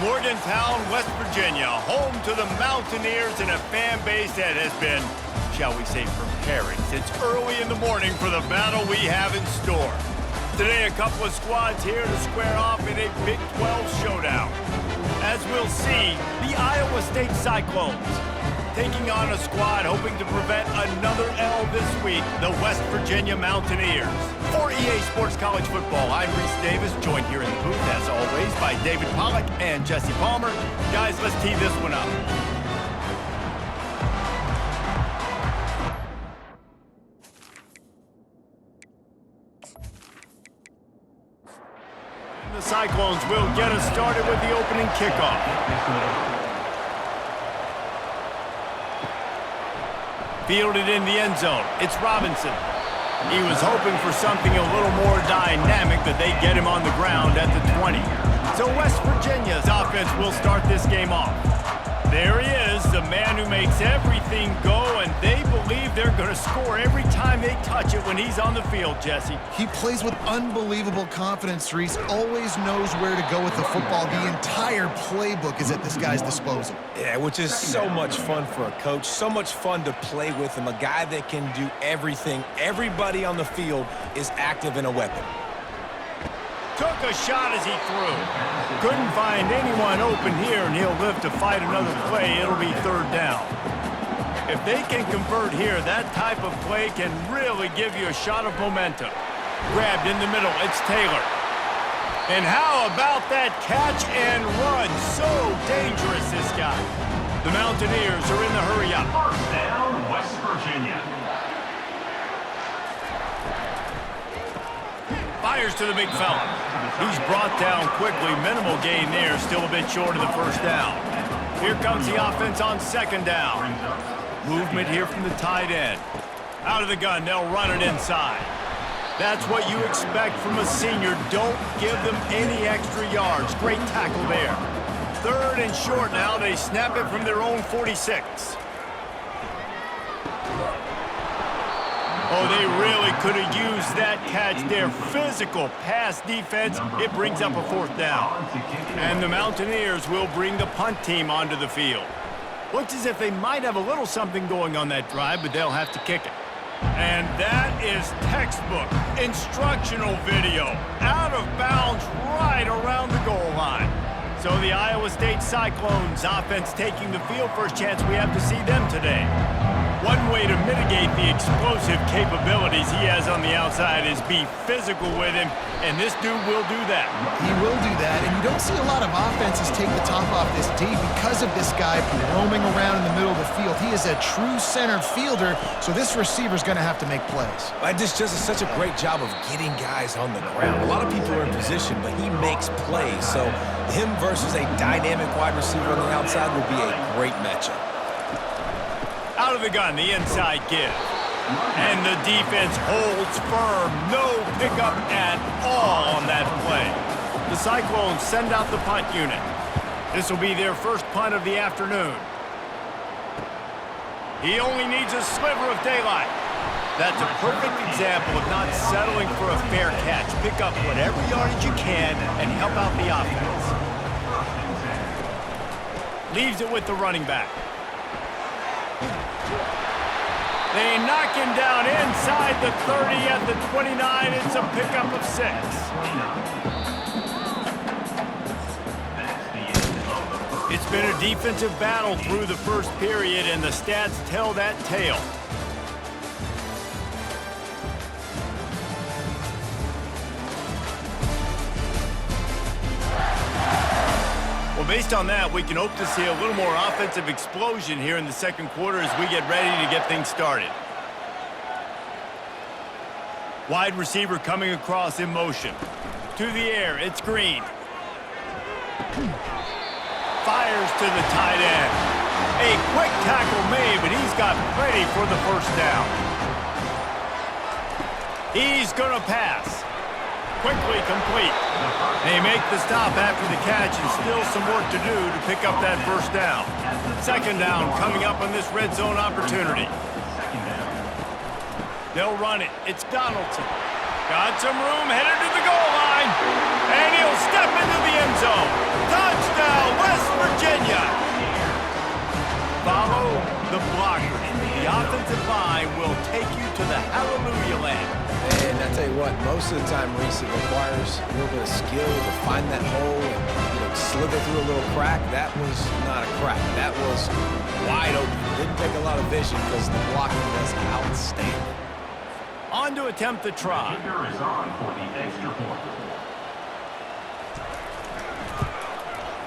Morgantown, West Virginia, home to the Mountaineers and a fan base that has been, shall we say, preparing since early in the morning for the battle we have in store. Today, a couple of squads here to square off in a Big 12 showdown. As we'll see, the Iowa State Cyclones taking on a squad hoping to prevent another L this week, the West Virginia Mountaineers. For EA Sports College Football, I'm Reese Davis, joined here in the booth, as always, by David Pollack and Jesse Palmer. Guys, let's tee this one up. And the Cyclones will get us started with the opening kickoff. Fielded in the end zone. It's Robinson. He was hoping for something a little more dynamic, but they get him on the ground at the 20. So West Virginia's offense will start this game off. There he is, the man who makes everything go, and they believe they're going to score every time they touch it when he's on the field, Jesse. He plays with unbelievable confidence, Reese. Always knows where to go with the football. The entire playbook is at this guy's disposal. Yeah, which is so much fun for a coach, so much fun to play with him, a guy that can do everything. Everybody on the field is active and a weapon. Took a shot as he threw. Couldn't find anyone open here, and he'll live to fight another play. It'll be third down. If they can convert here, that type of play can really give you a shot of momentum. Grabbed in the middle, it's Taylor. And how about that catch and run? So dangerous, this guy. The Mountaineers are in the hurry up. First down, West Virginia. Fires to the big fella. He's brought down quickly. Minimal gain there. Still a bit short of the first down. Here comes the offense on second down. Movement here from the tight end. Out of the gun, they'll run it inside. That's what you expect from a senior. Don't give them any extra yards. Great tackle there. Third and short now. They snap it from their own 46. Oh, they really could have used that catch there. Physical pass defense. It brings up a fourth down. And the Mountaineers will bring the punt team onto the field. Looks as if they might have a little something going on that drive, but they'll have to kick it. And that is textbook instructional video. Out of bounds right around the goal line. So the Iowa State Cyclones offense taking the field. First chance we have to see them today. One way to mitigate the explosive capabilities he has on the outside is be physical with him, and this dude will do that. He will do that, and you don't see a lot of offenses take the top off this D because of this guy roaming around in the middle of the field. He is a true center fielder, so this receiver's going to have to make plays. This just is such a great job of getting guys on the ground. A lot of people are in position, but he makes plays, so him versus a dynamic wide receiver on the outside will be a great matchup. Out of the gun, the inside give. And the defense holds firm. No pickup at all on that play. The Cyclones send out the punt unit. This will be their first punt of the afternoon. He only needs a sliver of daylight. That's a perfect example of not settling for a fair catch. Pick up whatever yardage you can and help out the offense. Leaves it with the running back. They knock him down inside the 30 at the 29. It's a pickup of 6. It's been a defensive battle through the first period, and the stats tell that tale. Well, based on that, we can hope to see a little more offensive explosion here in the second quarter as we get ready to get things started. Wide receiver coming across in motion. To the air, it's Green. Fires to the tight end. A quick tackle made, but he's got plenty for the first down. He's going to pass. Quickly complete. They make the stop after the catch, and still some work to do to pick up that first down. Second down coming up on this red zone opportunity. They'll run it. It's Donaldson. Got some room, headed to the goal line. And he'll step into the end zone. Touchdown, most of the time, Reese, it requires a little bit of skill to find that hole and slither through a little crack. That was not a crack. That was wide open. Didn't take a lot of vision because the blocking was outstanding. On to attempt the try. Kicker is on for the extra point.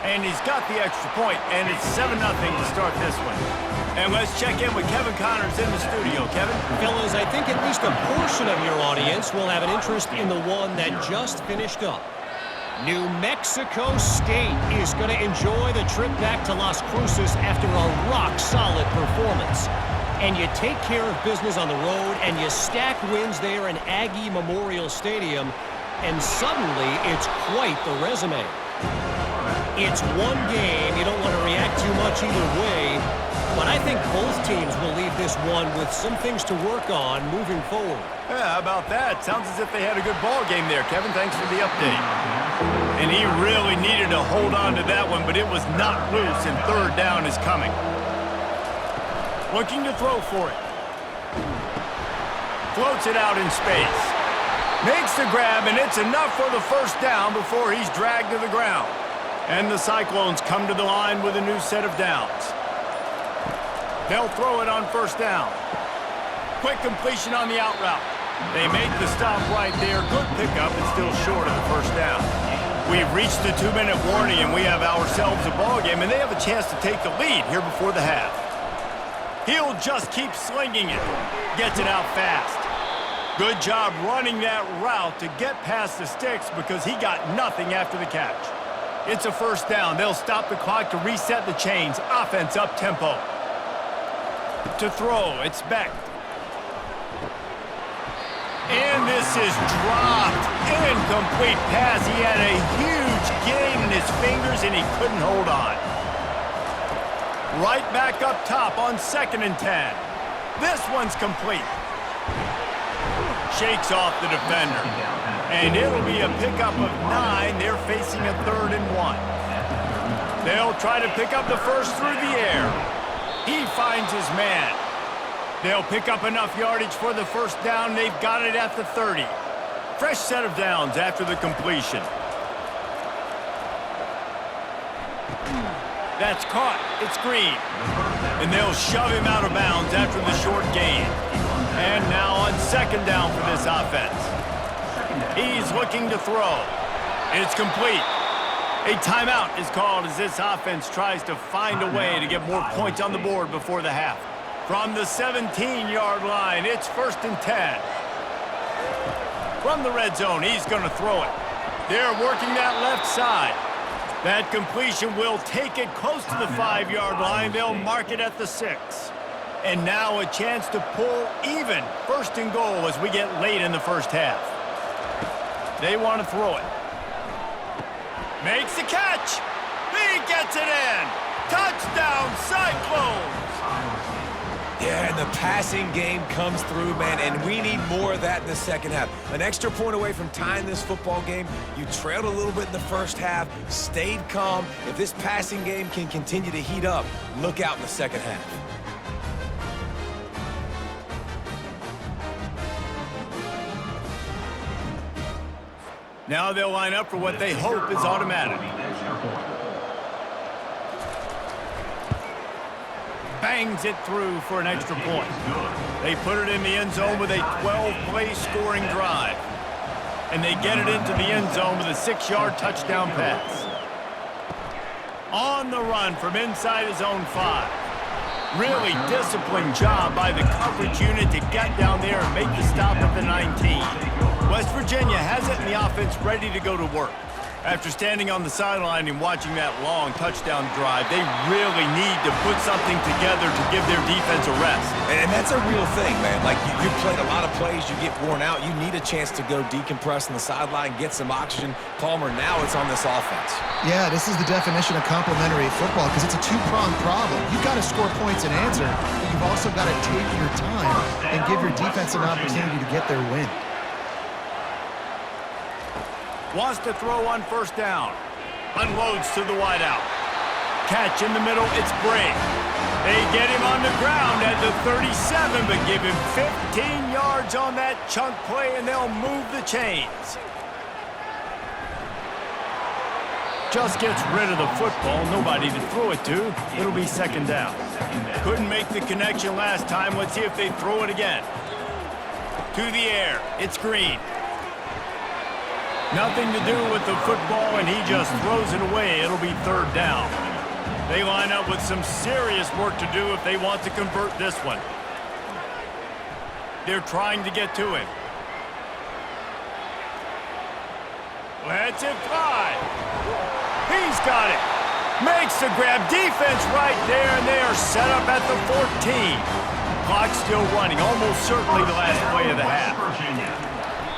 And he's got the extra point, and it's 7-0 to start this one. And let's check in with Kevin Connors in the studio. Kevin? Fellas, I think at least a portion of your audience will have an interest in the one that just finished up. New Mexico State is going to enjoy the trip back to Las Cruces after a rock-solid performance. And you take care of business on the road, and you stack wins there in Aggie Memorial Stadium, and suddenly it's quite the resume. It's one game. You don't want to react too much either way, but I think both teams will leave this one with some things to work on moving forward. Yeah, how about that? Sounds as if they had a good ball game there, Kevin. Thanks for the update. And he really needed to hold on to that one, but it was not loose, and third down is coming. Looking to throw for it. Floats it out in space. Makes the grab, and it's enough for the first down before he's dragged to the ground. And the Cyclones come to the line with a new set of downs. They'll throw it on first down. Quick completion on the out route. They make the stop right there. Good pickup, but still short of the first down. We've reached the 2-minute warning, and we have ourselves a ball game, and they have a chance to take the lead here before the half. He'll just keep slinging it. Gets it out fast. Good job running that route to get past the sticks because he got nothing after the catch. It's a first down. They'll stop the clock to reset the chains. Offense up tempo. To throw, it's Beck. And this is dropped. Incomplete pass. He had a huge gain in his fingers and he couldn't hold on. Right back up top on 2nd and 10. This one's complete. Shakes off the defender. And it'll be a pickup of 9. They're facing a 3rd and 1. They'll try to pick up the first through the air. He finds his man. They'll pick up enough yardage for the first down. They've got it at the 30. Fresh set of downs after the completion. That's caught. It's Green. And they'll shove him out of bounds after the short gain. And now on 2nd down for this offense. He's looking to throw. It's complete. A timeout is called as this offense tries to find a way to get more points on the board before the half. From the 17-yard line, it's 1st and 10. From the red zone, he's going to throw it. They're working that left side. That completion will take it close to the 5-yard line. They'll mark it at the 6. And now a chance to pull even 1st and goal as we get late in the first half. They want to throw it. Makes the catch. He gets it in. Touchdown, Cyclones. Yeah, and the passing game comes through, man, and we need more of that in the second half. An extra point away from tying this football game. You trailed a little bit in the first half, stayed calm. If this passing game can continue to heat up, look out in the second half. Now they'll line up for what they hope is automatic. Bangs it through for an extra point. They put it in the end zone with a 12-play scoring drive. And they get it into the end zone with a 6-yard touchdown pass. On the run from inside his own 5. Really disciplined job by the coverage unit to get down there and make the stop at the 19. West Virginia has it in the offense ready to go to work. After standing on the sideline and watching that long touchdown drive, they really need to put something together to give their defense a rest. And that's a real thing, man. Like, you played a lot of plays, you get worn out, you need a chance to go decompress on the sideline, get some oxygen. Palmer, now it's on this offense. Yeah, this is the definition of complementary football because it's a two-pronged problem. You've got to score points and answer, but you've also got to take your time and give your defense an opportunity to get their win. Wants to throw on first down. Unloads to the wideout. Catch in the middle, it's Bray. They get him on the ground at the 37, but give him 15 yards on that chunk play, and they'll move the chains. Just gets rid of the football, nobody to throw it to. It'll be second down. Couldn't make the connection last time. Let's see if they throw it again. To the air, it's Green. Nothing to do with the football, and he just throws it away. It'll be third down. They line up with some serious work to do if they want to convert this one. They're trying to get to him. Lets it fly. He's got it. Makes the grab. Defense right there, and they are set up at the 14. Clock still running. Almost certainly the last play of the half.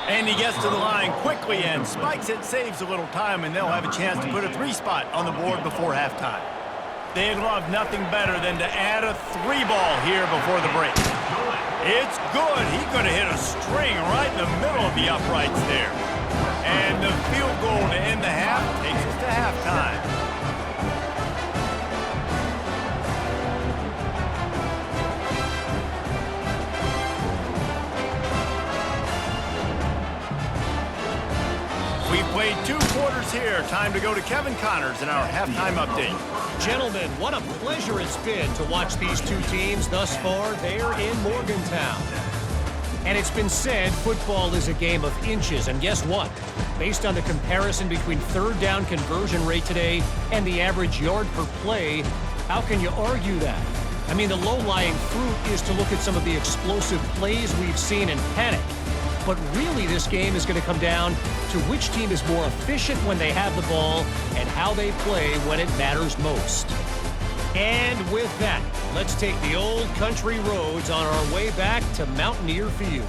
And he gets to the line quickly and spikes it, saves a little time, and they'll have a chance to put a 3-spot on the board before halftime. They'd love nothing better than to add a 3-ball here before the break. It's good. He could have hit a string right in the middle of the uprights there. And the field goal to end the half takes us to halftime. We played 2 quarters here. Time to go to Kevin Connors in our halftime update. Gentlemen, what a pleasure it's been to watch these two teams thus far there in Morgantown. And it's been said football is a game of inches, and guess what? Based on the comparison between third down conversion rate today and the average yard per play, how can you argue that? I mean, the low-lying fruit is to look at some of the explosive plays we've seen and panic. But really, this game is going to come down to which team is more efficient when they have the ball and how they play when it matters most. And with that, let's take the old country roads on our way back to Mountaineer Field.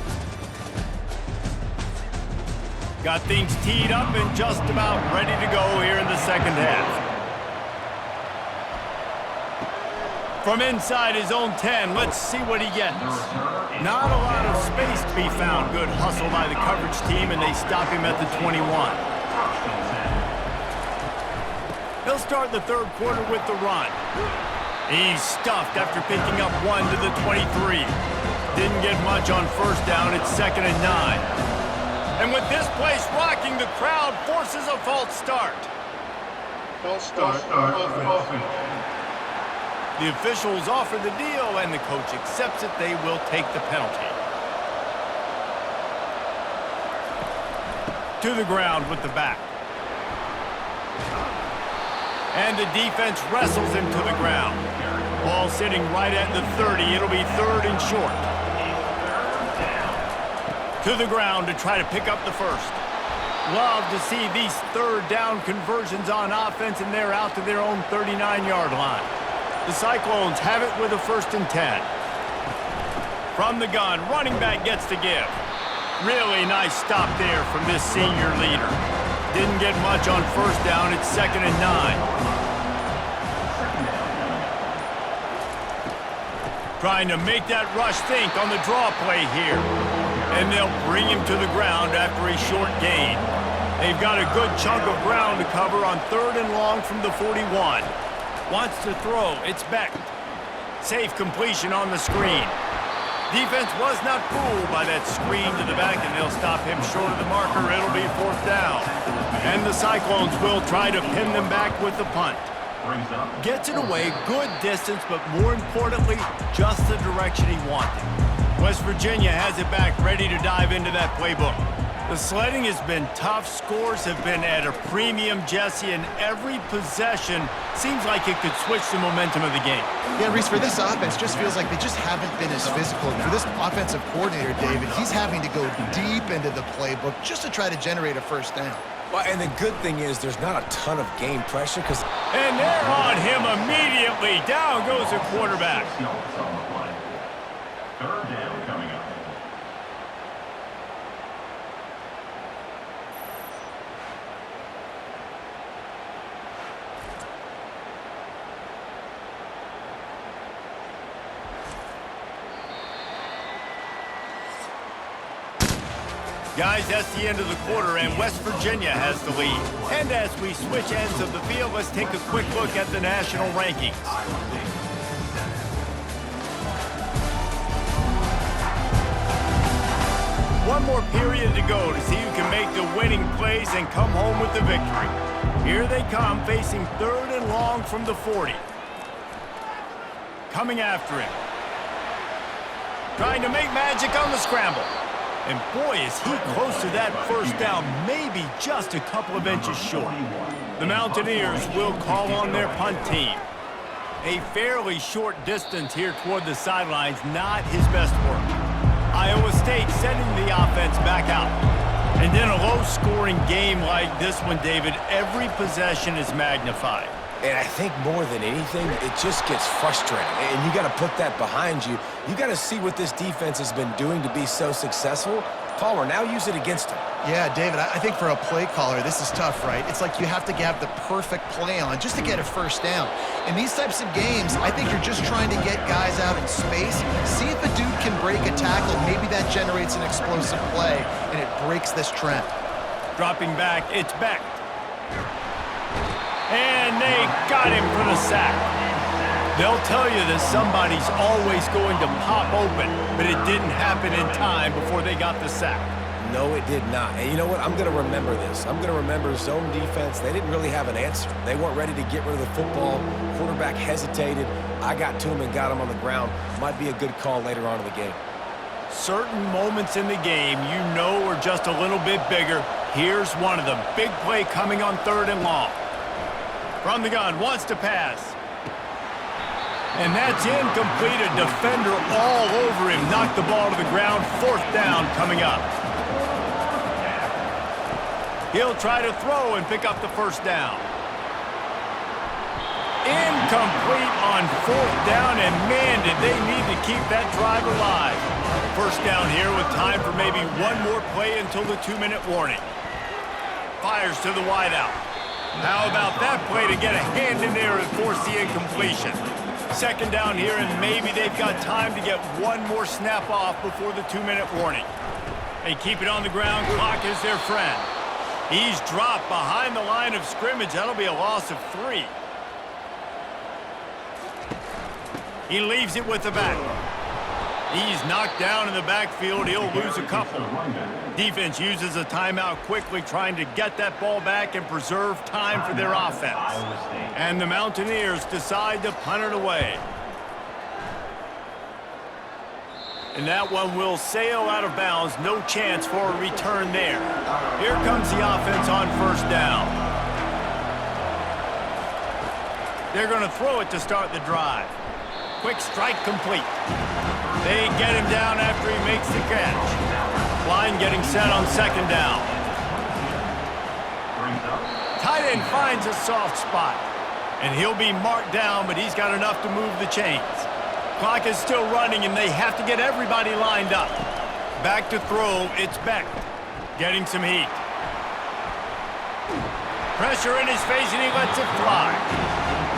Got things teed up and just about ready to go here in the second half. From inside his own 10, let's see what he gets. Not a lot of space to be found. Good hustle by the coverage team, and they stop him at the 21. They'll start the third quarter with the run. He's stuffed after picking up 1 to the 23. Didn't get much on first down. It's 2nd and 9. And with this place rocking, the crowd forces a false start. False start. The officials offer the deal, and the coach accepts it. They will take the penalty. To the ground with the back. And the defense wrestles him to the ground. Ball sitting right at the 30. It'll be third and short. To the ground to try to pick up the first. Love to see these third down conversions on offense, and they're out to their own 39-yard line. The Cyclones have it with a 1st and 10. From the gun, running back gets to give. Really nice stop there from this senior leader. Didn't get much on first down. It's 2nd and 9. Trying to make that rush think on the draw play here. And they'll bring him to the ground after a short gain. They've got a good chunk of ground to cover on 3rd and long from the 41. Wants to throw. It's Beck. Safe completion on the screen. Defense was not fooled by that screen to the back, and they'll stop him short of the marker. It'll be 4th down. And the Cyclones will try to pin them back with the punt. Gets it away, good distance, but more importantly, just the direction he wanted. West Virginia has it back, ready to dive into that playbook. The sledding has been tough. Scores have been at a premium, Jesse, and every possession seems like it could switch the momentum of the game. Yeah, Reese, for this offense, just feels like they just haven't been as physical. And for this offensive coordinator, David, he's having to go deep into the playbook just to try to generate a first down. Well, and the good thing is there's not a ton of game pressure because... And they're on him immediately. Down goes the quarterback. Third down coming up. Guys, that's the end of the quarter, and West Virginia has the lead. And as we switch ends of the field, let's take a quick look at the national rankings. One more period to go to see who can make the winning plays and come home with the victory. Here they come, facing 3rd and long from the 40. Coming after him. Trying to make magic on the scramble. And boy, is he close to that first down, maybe just a couple of inches short. The Mountaineers will call on their punt team. A fairly short distance here toward the sidelines, not his best work. Iowa State sending the offense back out. And in a low-scoring game like this one, David, every possession is magnified. And I think more than anything, it just gets frustrating. And you got to put that behind you. You got to see what this defense has been doing to be so successful. Caller, now use it against him. Yeah, David, I think for a play caller, this is tough, right? It's like you have to have the perfect play on just to get a first down. In these types of games, I think you're just trying to get guys out in space, see if a dude can break a tackle. Maybe that generates an explosive play, and it breaks this trend. Dropping back, it's Beck. And they got him for the sack. They'll tell you that somebody's always going to pop open, but it didn't happen in time before they got the sack. No, it did not. And you know what? I'm going to remember this. I'm going to remember zone defense. They didn't really have an answer. They weren't ready to get rid of the football. Quarterback hesitated. I got to him and got him on the ground. Might be a good call later on in the game. Certain moments in the game you know are just a little bit bigger. Here's one of them. Big play coming on 3rd and long. From the gun, wants to pass. And that's incomplete. A defender all over him. Knocked the ball to the ground. 4th down coming up. He'll try to throw and pick up the first down. Incomplete on 4th down, and man, did they need to keep that drive alive. First down here with time for maybe one more play until the 2-minute warning. Fires to the wideout. How about that play to get a hand in there and force the incompletion? 2nd down here, and maybe they've got time to get one more snap off before the 2-minute warning. They keep it on the ground. Clock is their friend. He's dropped behind the line of scrimmage. That'll be a loss of 3. He leaves it with the back. He's knocked down in the backfield. He'll lose a couple. Defense uses a timeout quickly, trying to get that ball back and preserve time for their offense. And the Mountaineers decide to punt it away. And that one will sail out of bounds. No chance for a return there. Here comes the offense on 1st down. They're going to throw it to start the drive. Quick strike complete. They get him down after he makes the catch. Line getting set on 2nd down. Tight end finds a soft spot. And he'll be marked down, but he's got enough to move the chains. Clock is still running, and they have to get everybody lined up. Back to throw, it's Beck. Getting some heat. Pressure in his face, and he lets it fly.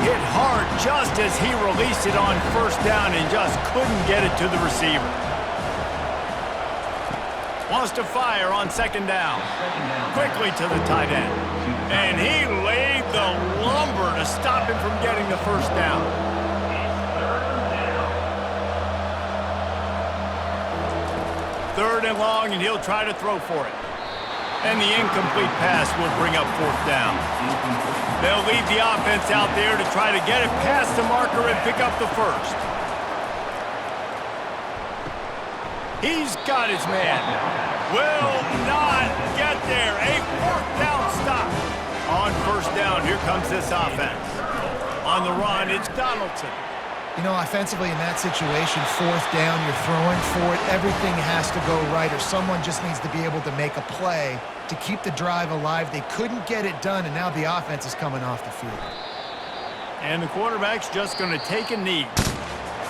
Hit hard just as he released it on 1st down and just couldn't get it to the receiver. Wants to fire on 2nd down. Quickly to the tight end. And he laid the lumber to stop him from getting the 1st down. 3rd and long, and he'll try to throw for it. And the incomplete pass will bring up 4th down. They'll leave the offense out there to try to get it past the marker and pick up the 1st. He's got his man. Will not get there. A 4th down stop. On 1st down, here comes this offense. On the run, it's Donaldson. You know, offensively in that situation, 4th down, you're throwing for it. Everything has to go right, or someone just needs to be able to make a play to keep the drive alive. They couldn't get it done, and now the offense is coming off the field. And the quarterback's just going to take a knee.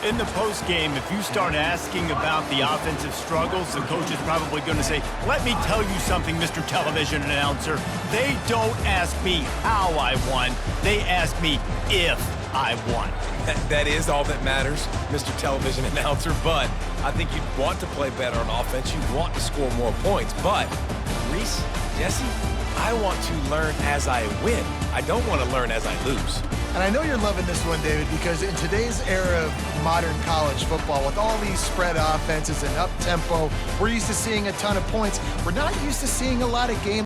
In the postgame, if you start asking about the offensive struggles, the coach is probably going to say, let me tell you something, Mr. Television Announcer. They don't ask me how I won. They ask me if I won. That is all that matters, Mr. Television Announcer, but I think you'd want to play better on offense. You'd want to score more points, but Reese, Jesse, I want to learn as I win. I don't want to learn as I lose. And I know you're loving this one, David, because in today's era of modern college football, with all these spread offenses and up-tempo, we're used to seeing a ton of points. We're not used to seeing a lot of games